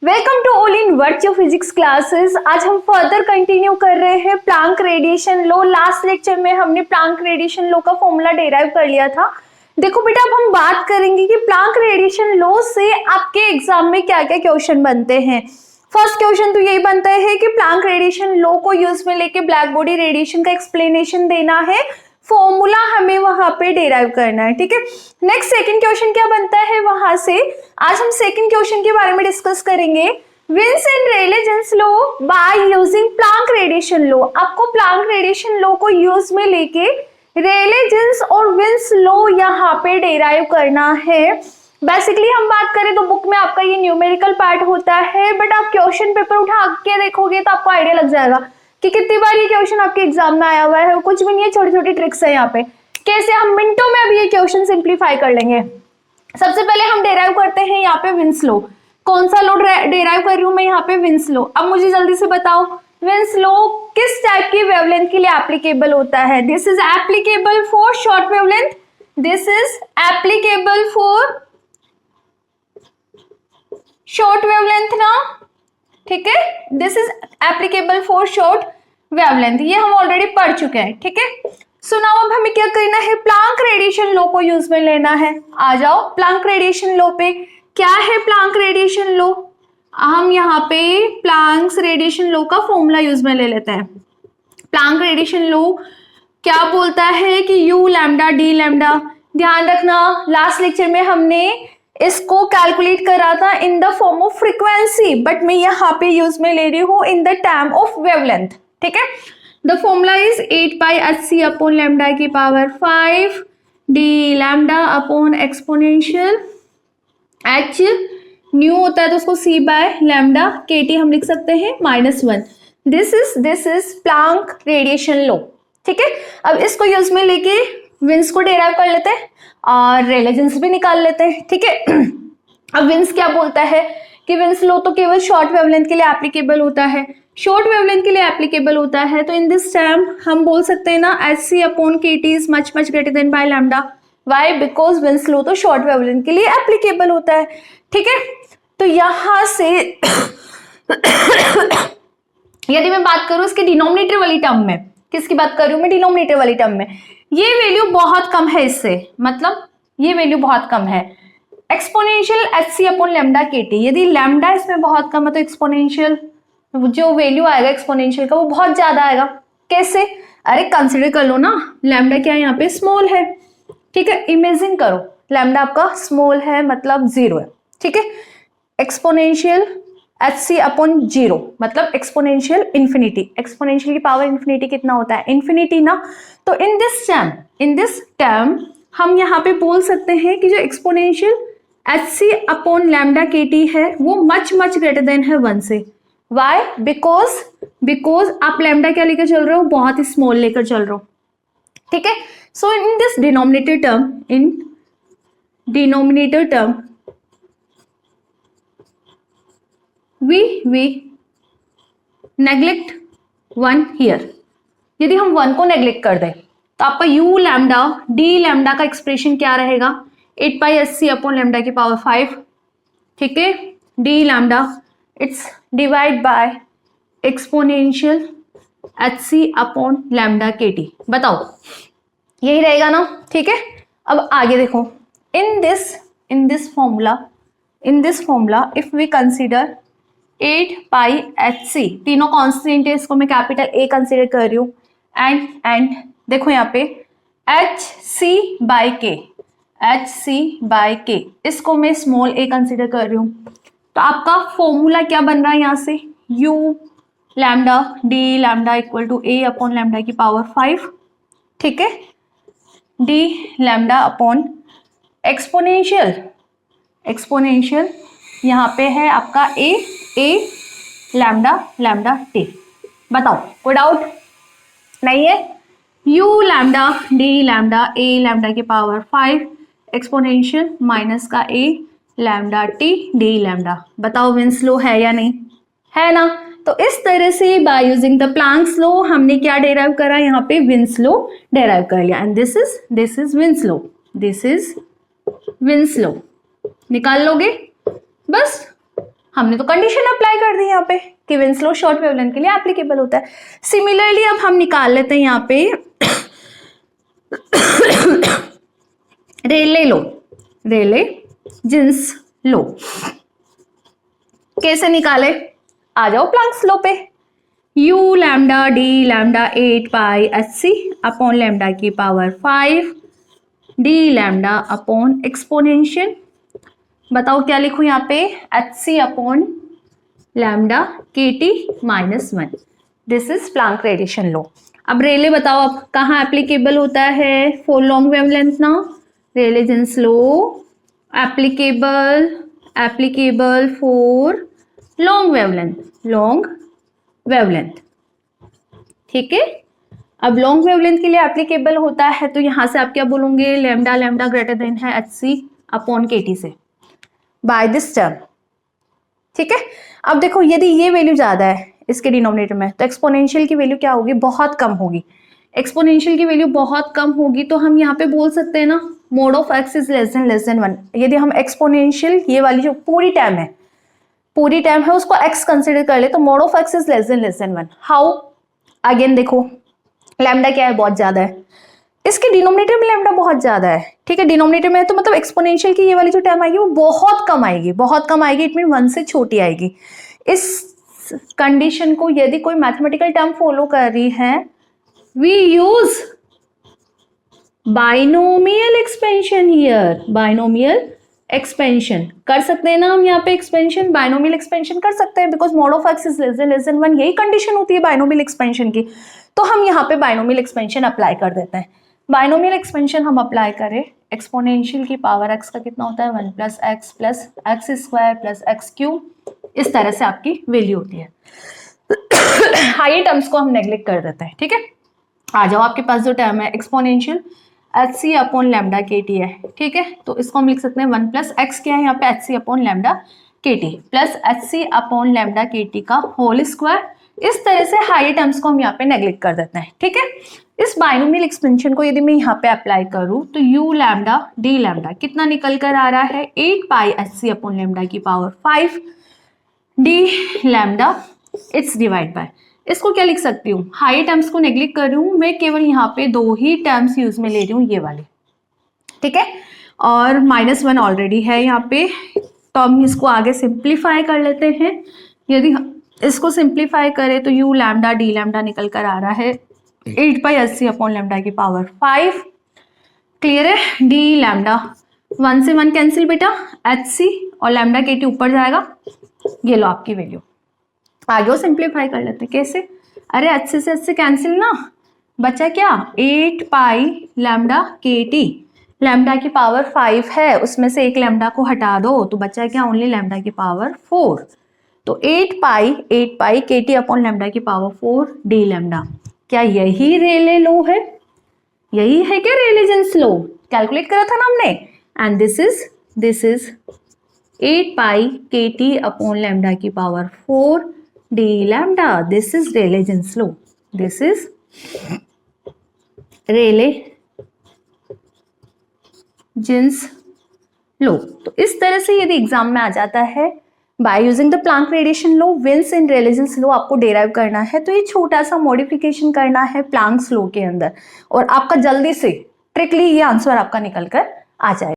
Welcome to all in virtual physics classes. आज हम further continue कर रहे हैं Planck radiation law. Last lecture में हमने प्लांक रेडिएशन लॉ का फॉर्मूला डेराइव कर लिया था। देखो बेटा, अब हम बात करेंगे कि प्लांक रेडिएशन लॉ से आपके एग्जाम में क्या क्या क्वेश्चन बनते हैं। फर्स्ट क्वेश्चन तो यही बनता है कि प्लांक रेडिएशन लॉ को यूज में लेके ब्लैक बॉडी रेडिएशन का एक्सप्लेनेशन देना है, फॉर्मूला हमें वहां पे डेराइव करना है। ठीक है, नेक्स्ट सेकंड क्वेश्चन क्या बनता है वहां से। आज हम सेकंड क्वेश्चन के बारे में डिस्कस करेंगे, Wien's and Rayleigh Jeans law by using Planck radiation law. आपको प्लांक रेडिएशन लॉ को यूज में लेके रेले-जीन्स और विन्स लॉ यहाँ पे डेराइव करना है। बेसिकली हम बात करें तो बुक में आपका ये न्यूमेरिकल पार्ट होता है, बट आप क्वेश्चन पेपर उठा के देखोगे तो आपको आइडिया लग जाएगा कि कितनी बार ये क्वेश्चन आपके एग्जाम में आया हुआ है। कुछ भी नहीं है, छोटी छोटी ट्रिक्स है यहाँ पे, कैसे हम मिनटों में अभी ये क्वेश्चन सिंप्लीफाई कर लेंगे। सबसे पहले हम डेराइव करते हैं यहाँ पे विन्स लॉ। कौन सा लॉ डेराइव कर रही हूँ मैं यहाँ पे? Wins law. अब मुझे जल्दी से बताओ, विन्स लॉ किस टाइप की वेवलेंथ के लिए एप्लीकेबल होता है? This is applicable for short wavelength, this is applicable for short wavelength ना, ठीक है, this is applicable for short wavelength, ये हम ऑलरेडी पढ़ चुके हैं। ठीक है, सो नाउ अब हमें क्या करना है, प्लांक रेडिएशन लॉ को यूज में लेना है। आ जाओ प्लांक रेडिएशन लॉ पे। क्या है प्लांक रेडिएशन लॉ? हम यहाँ पे प्लांक्स रेडिएशन लॉ का फॉर्मूला यूज में ले लेते हैं। प्लांक रेडिएशन लॉ क्या बोलता है कि यू लैम्डा डी लैम्डा, ध्यान रखना लास्ट लेक्चर में हमने इसको कैलकुलेट करा था in the form of frequency, but मैं यहाँ पे यूज में ले रही हूँ in the term of wavelength. ठीक है, the formula is 8πhc upon lambda की power 5 D lambda upon exponential h nu होता है तो उसको c बाय लैम्डा kt हम लिख सकते हैं -1। This is Planck radiation law. ठीक है, अब इसको यूज में लेके विन्स को डेराइव कर लेते हैं और रेले-जीन्स भी निकाल लेते हैं। ठीक है, अब विन्स क्या बोलता है कि विन्स लॉ तो केवल शॉर्ट वेवलेंथ के लिए एप्लीकेबल होता है, शॉर्ट वेवलेंथ के लिए एप्लीकेबल होता है। तो इन दिस टर्म हम बोल सकते हैं ना hc upon kt is much greater than by lambda. Why? Because wins law तो शॉर्ट वेवलेंथ के लिए एप्लीकेबल होता है। ठीक है, तो यहां से यदि मैं बात करूं इसके डिनोमिनेटर वाली टर्म में, किसकी बात कर रही हूं मैं? डिनोमिनेटर वाली टर्म में ये वैल्यू बहुत कम है इससे, मतलब ये वैल्यू बहुत कम है। Exponential hc upon lambda kt, यदि लैम्डा इसमें बहुत कम है तो एक्सपोनेंशियल जो वैल्यू आएगा एक्सपोनेंशियल का वो बहुत ज्यादा आएगा। कैसे? अरे कंसिडर कर लो ना, लैम्डा क्या है यहाँ पे? स्मॉल है। ठीक है, इमेजिन करो लैम्डा आपका स्मॉल है मतलब 0 है। ठीक है, एक्सपोनेंशियल hc अपॉन 0 मतलब एक्सपोनेंशियल इन्फिनिटी। एक्सपोनेंशियल की पावर इन्फिनिटी कितना होता है? इन्फिनिटी ना। तो इन दिस टर्म हम यहाँ पे बोल सकते हैं कि जो exponential hc upon lambda kt है वो मच ग्रेटर देन है 1 से। Why? बिकॉज आप लैम्डा क्या लेकर चल रहे हो? बहुत ही स्मॉल लेकर चल रहे हो। ठीक है, so in this denominator term we neglect 1 here. यदि हम 1 को नेग्लेक्ट कर दें तो आपका u लैम्डा डी लैम्डा का एक्सप्रेशन क्या रहेगा? 8πhc अपॉन लैम्डा की पावर 5। ठीक है, D lambda it's divide by exponential hc upon lambda kt। बताओ यही रहेगा ना? ठीक है, अब आगे देखो, in this formula if we consider 8πhc, तीनों कॉन्स्टेंट है, इसको मैं कैपिटल A कंसीडर कर रही हूँ, एंड देखो यहाँ पे hc बाय k, इसको मैं स्मॉल a कंसीडर कर रही हूँ। तो आपका फॉर्मूला क्या बन रहा है यहाँ से? u lambda d lambda equal to a upon lambda की पावर 5। ठीक है, डी लैम्डा अपॉन एक्सपोनेंशियल यहाँ पे है आपका a लैम्डा t। बताओ कोई डाउट नहीं है? u lambda d lambda a lambda की पावर 5 एक्सपोनेंशियल माइनस का a lambda t D lambda. बताओ विन्स लॉ है या नहीं? है ना। तो इस तरह से bye using the Planck's law हमने क्या डेराइव करा? यहाँ पे विन्स लॉ डेराइव कर लिया, and this is wins law, this is wins law. निकाल लोगे बस। हमने तो कंडीशन अप्लाई कर दी यहाँ पे कि विंस लॉ शॉर्ट वेवलेंथ के लिए एप्लीकेबल होता है। सिमिलरली अब हम निकाल लेते हैं यहाँ पे रेले लो, रेले जीन्स लो। कैसे निकाले? आ जाओ प्लैंक्स लॉ पे। u lambda d lambda 8 pi hc upon lambda की power 5 d lambda upon exponential, बताओ क्या लिखूं यहाँ पे, hc upon lambda kt minus 1। This is Planck radiation law. अब रेले बताओ अब कहाँ एप्लीकेबल होता है फॉर लॉन्ग वेवलेंथ ना, Rayleigh Jeans law applicable for long wavelength, ठीक है। अब लॉन्ग वेवलेंथ के लिए एप्लीकेबल होता है तो यहां से आप क्या बोलोगे, लैम्डा लैम्डा ग्रेटर देन है hc अपॉन kt से बाय दिस टर्म, ठीक है। अब देखो यदि ये वैल्यू ज्यादा है इसके डिनोमिनेटर में तो एक्सपोनेंशियल की वैल्यू क्या होगी, बहुत कम होगी। एक्सपोनेंशियल की वैल्यू बहुत कम होगी तो हम यहाँ पे बोल सकते हैं ना mode of x is less than 1। यदि हम एक्सपोनेंशियल ये वाली जो पूरी टर्म है उसको x कंसिडर कर ले तो mode of x is less than 1। How? Again देखो लैम्डा क्या है, बहुत ज्यादा है, इसके डिनोमिनेटर में लैम्डा बहुत ज्यादा है, ठीक है। डिनोमिनेटर में तो मतलब एक्सपोनेंशियल की ये वाली जो टर्म आएगी वो बहुत कम आएगी, इट मीन 1 से छोटी आएगी। इस कंडीशन को यदि कोई मैथमेटिकल टर्म फॉलो कर रही है, we use binomial expansion here, binomial expansion कर सकते हैं ना हम यहाँ पे, एक्सपेंशन बाइनोमियल एक्सपेंशन कर सकते हैं because mode of x is less than 1, यही कंडीशन होती है बाइनोमियल एक्सपेंशन की। तो हम यहाँ पे बाइनोमियल एक्सपेंशन अप्लाई कर देते हैं। बाइनोमियल एक्सपेंशन हम अप्लाई करें, एक्सपोनेंशियल की पावर x का कितना होता है 1 plus x square plus x cube, इस तरह से आपकी वैल्यू होती है। हाई टर्म्स को हम नेग्लेक्ट कर देते हैं, ठीक है। आ जाओ आपके पास जो टर्म है exponential hc upon lambda kt है, ठीक है। तो इसको हम लिख सकते हैं 1 प्लस x क्या है यहाँ पे hc upon lambda kt plus hc upon lambda kt का होल स्क्वायर। इस तरह से हाई टर्म्स को हम यहाँ पे नेग्लेक्ट कर देते हैं, ठीक है। इस बाइनोमियल एक्सपेंशन को यदि मैं यहाँ पे अप्लाई करूँ तो u लैम्डा d लैम्डा कितना निकल कर आ रहा है 8 पाई hc अपॉन लैम्डा की power 5 d lambda, it's divide by, इसको क्या लिख सकती हूँ, हाई टर्म्स को नेग्लेक्ट कर रही हूँ मैं, केवल यहाँ पे 2 ही टर्म्स यूज में ले रही हूँ, ये वाली, ठीक है। और -1 ऑलरेडी है यहाँ पे तो हम इसको आगे सिंप्लीफाई कर लेते हैं। यदि इसको सिंप्लीफाई करें तो u लैम्डा d लैम्डा निकल कर आ रहा है 8 पाई hc अपॉन लैम्डा की पावर 5, क्लियर है। d लैम्डा 1 से 1 कैंसिल बेटा, hc और लैम्डा kt ऊपर जाएगा, ये लो आपकी वैल्यू। आगे सिंप्लीफाई कर लेते हैं, कैसे, अरे hc से hc कैंसिल ना, बचा क्या 8 पाई लैम्डा kt, लैम्डा की पावर 5 है उसमें से एक लैम्डा को हटा दो तो बचा क्या ओनली लैम्डा की पावर 4, तो 8 पाई kt अपॉन लैम्डा की पावर 4 d लैम्डा। क्या यही रेले लो है, यही है क्या रेले जीन्स लो, कैलकुलेट करा था ना हमने। And this is 8 pi kt upon lambda की power 4 d lambda, this is Rayleigh Jeans law, this is Rayleigh Jeans law। तो इस तरह से यदि एग्जाम में आ जाता है by using the Planck radiation law, wills in Rayleigh Jeans law आपको डेराइव करना है, तो ये छोटा सा मॉडिफिकेशन करना है प्लैंक्स लॉ के अंदर और आपका जल्दी से ट्रिकली ये आंसर आपका निकल कर आ जाएगा।